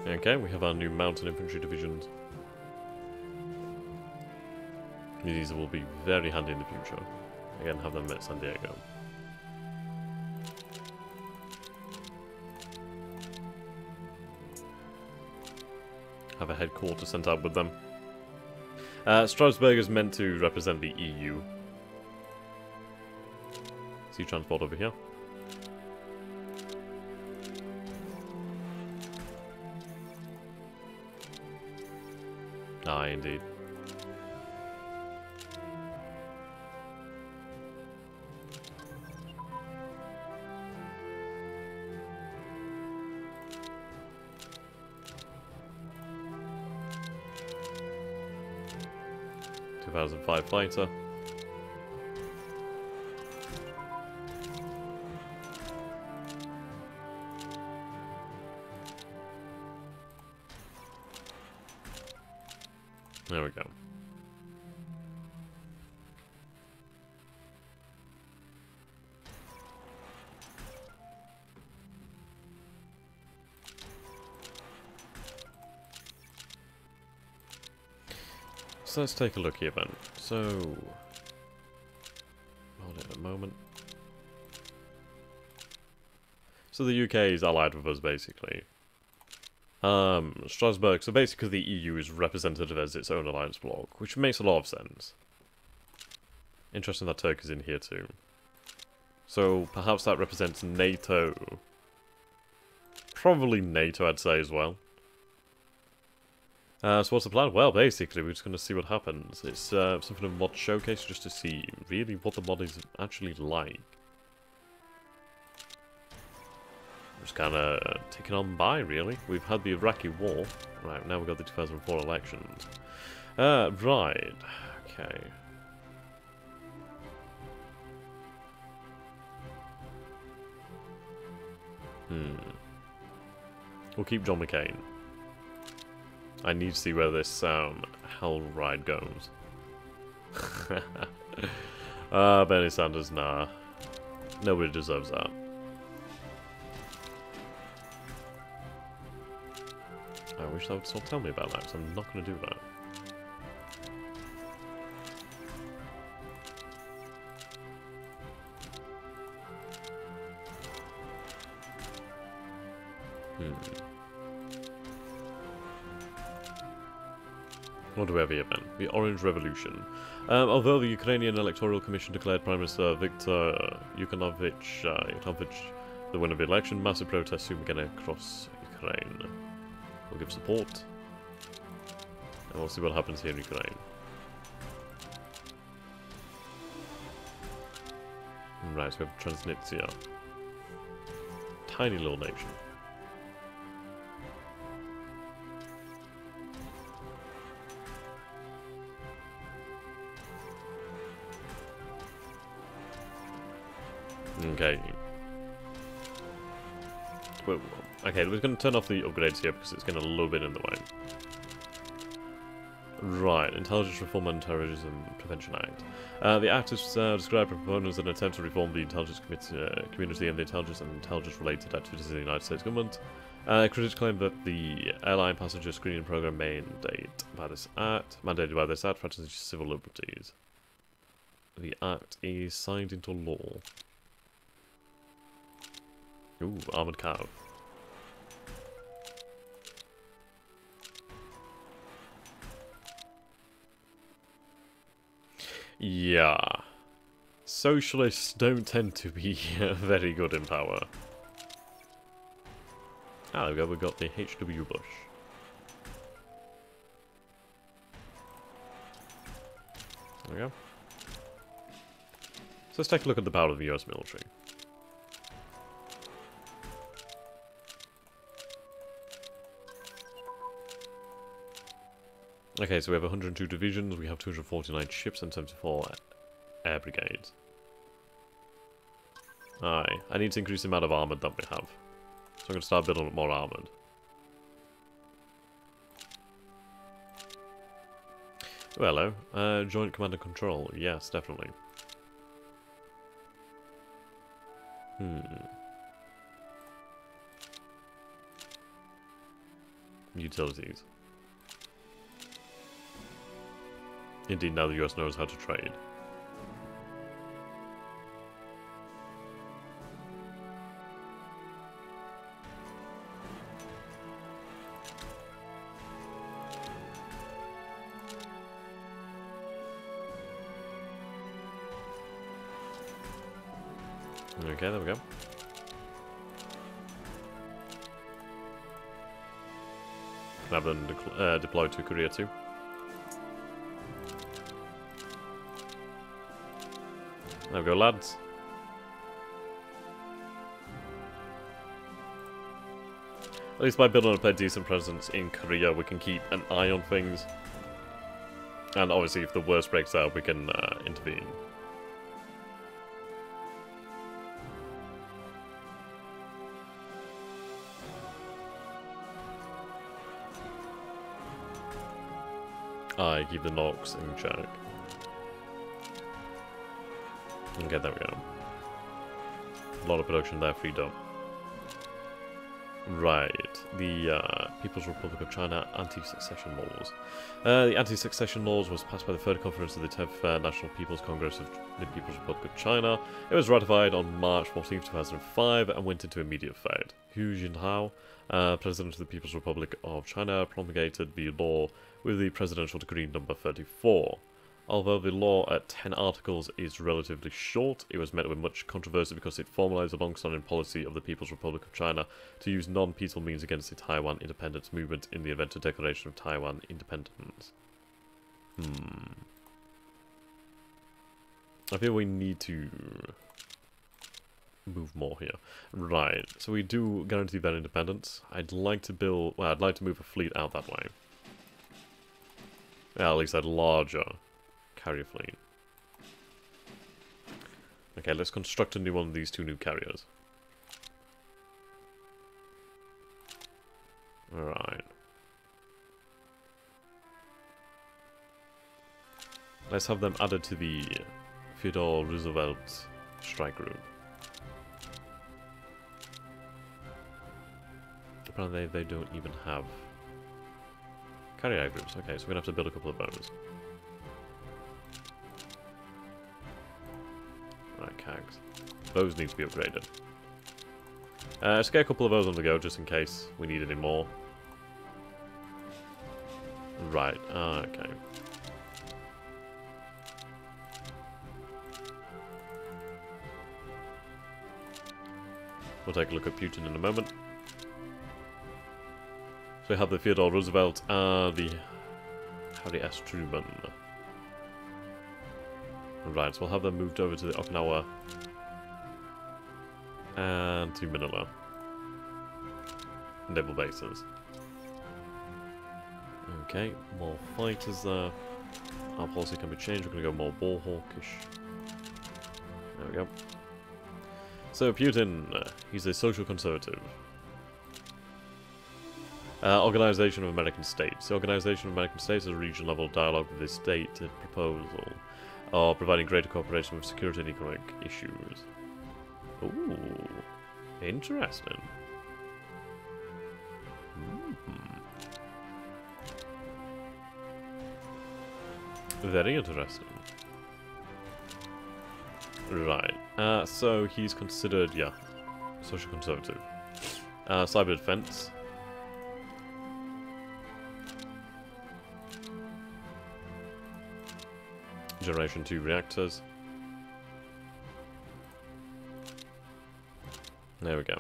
Okay, we have our new mountain infantry divisions. These will be very handy in the future. Again, have them at San Diego. Have a headquarters sent out with them. Strasbourg is meant to represent the EU. Sea transport over here. Ah, indeed. (2005) fighter. There we go. So let's take a look here then. So, hold it a moment. So the UK is allied with us basically. Strasbourg, so basically the EU is represented as its own alliance bloc, which makes a lot of sense. Interesting that Turkey's in here too. So perhaps that represents NATO. Probably NATO, I'd say, as well. So what's the plan? Well, basically, we're just going to see what happens. It's something of a mod showcase just to see really what the mod is actually like. Just kind of ticking on by, really. We've had the Iraqi war. Right, now we've got the 2004 elections. Right. Okay. We'll keep John McCain. I need to see where this hell ride goes. Bernie Sanders, nah. Nobody deserves that. I wish they would still tell me about that, because I'm not going to do that. What do we have here then? The Orange Revolution. Although the Ukrainian Electoral Commission declared Prime Minister Viktor Yanukovych the winner of the election, massive protests soon began across Ukraine. We'll give support, and we'll see what happens here in Ukraine. Right, so we have Transnistria. Tiny little nation. Okay. Well, okay, we're going to turn off the upgrades here because it's getting a little bit in the way. Right, Intelligence Reform and Terrorism Prevention Act. The Act is described by proponents as an attempt to reform the intelligence community and the intelligence and intelligence-related activities of the United States government. Critics claim that the airline passenger screening program mandated by this act practices civil liberties. The Act is signed into law. Ooh, armored cow. Yeah. Socialists don't tend to be very good in power. Ah, there we go, we've got the H.W. Bush. There we go. So let's take a look at the power of the US military. Okay, so we have 102 divisions, we have 249 ships and 74 air brigades. Aye, I need to increase the amount of armoured that we have. So I'm going to start building up more armoured. Oh, hello. Joint command and control. Yes, definitely. Utilities. Indeed, now the US knows how to trade. Okay, there we go. Have them deployed to Korea too. There we go, lads. At least by building up a decent presence in Korea, we can keep an eye on things. And obviously, if the worst breaks out, we can intervene. Aye, keep the knocks in check. Okay, there we go. A lot of production there freed up. Right, the People's Republic of China anti-succession laws. The anti-succession laws was passed by the Third Conference of the 10th National People's Congress of the People's Republic of China. It was ratified on March 14, 2005 and went into immediate effect. Hu Jintao, President of the People's Republic of China, promulgated the law with the Presidential Decree number 34. Although the law at 10 articles is relatively short, it was met with much controversy because it formalized a long-standing policy of the People's Republic of China to use non-peaceful means against the Taiwan independence movement in the event of declaration of Taiwan independence. I feel we need to move more here. Right, so we do guarantee that independence. I'd like to build... well, I'd like to move a fleet out that way. Yeah, at least a larger carrier fleet. Okay, let's construct a new one of these 2 new carriers. Alright. Let's have them added to the Theodore Roosevelt strike group. Apparently they don't even have carrier groups. Okay, so we're going to have to build a couple of those. Right, cags. Those need to be upgraded. Let's get a couple of those on the go, just in case we need any more. Right, okay. We'll take a look at Putin in a moment. So we have the Theodore Roosevelt and the Harry S. Truman. Right, so we'll have them moved over to the Okinawa and to Manila. Naval bases. Okay, more fighters there. Our policy can be changed, we're going to go more war hawkish. There we go. So Putin, he's a social conservative. Organization of American States. The Organization of American States is a regional-level dialogue with the state proposal of providing greater cooperation with security and economic issues. Ooh, interesting. Very interesting. Right, so he's considered, yeah, social conservative. Cyber defense. Generation 2 reactors. There we go.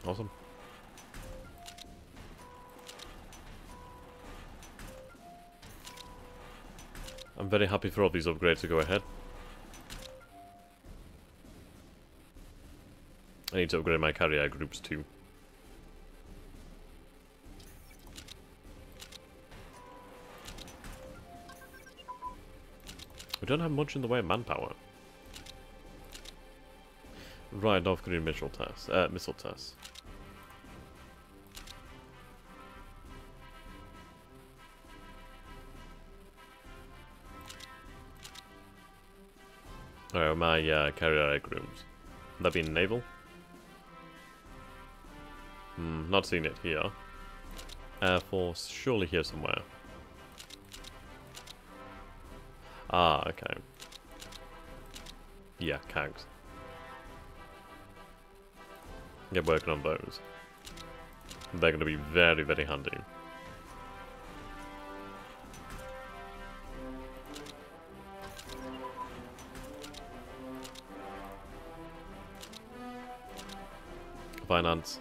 Awesome. I'm very happy for all these upgrades to go ahead. I need to upgrade my carrier groups too. We don't have much in the way of manpower. Right, North Korean missile tests. Alright, my carrier groups. Would that be naval? Not seeing it here. Air Force, surely here somewhere. Ah, okay. Yeah, CAGs. Get working on those. They're going to be very, very handy. Finance.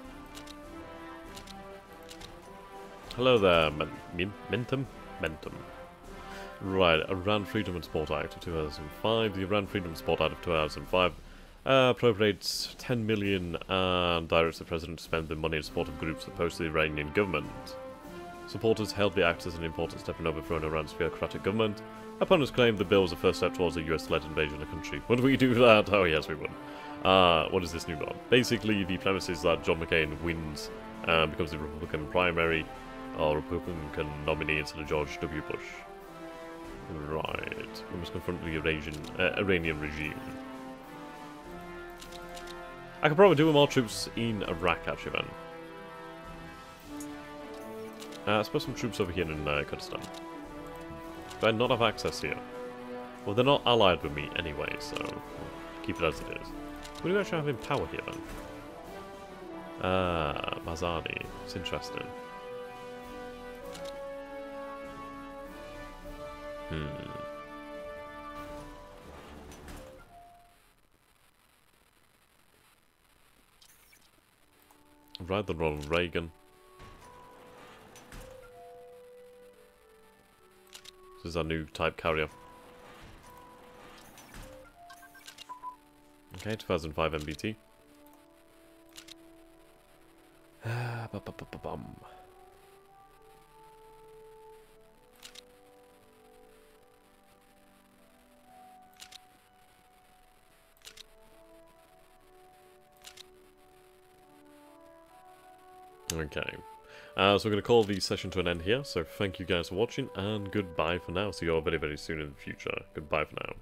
Hello there, Mentum? Mentum. Right, Iran Freedom and Sport Act of 2005. The Iran Freedom and Sport Act of 2005 appropriates 10 million and directs the president to spend the money in support of groups opposed to the Iranian government. Supporters hailed the act as an important step in overthrowing Iran's theocratic government. Opponents claimed the bill was the first step towards a US-led invasion of the country. Would we do that? Oh yes, we would. What is this new law? Basically, the premise is that John McCain wins and becomes the Republican primary or Republican nominee instead of George W. Bush. Right, we must confront the Iranian regime. I could probably do with more troops in Iraq, actually, then. I suppose some troops over here in Kurdistan. Do I not have access here? Well, they're not allied with me anyway, so keep it as it is. We do actually have in power here, then. Ah, Mazani. It's interesting. Right, the Ronald Reagan. This is our new type carrier. Okay, 2005 MBT. Okay. So we're going to call the session to an end here. So thank you guys for watching, and goodbye for now. See you all very, very soon in the future. Goodbye for now.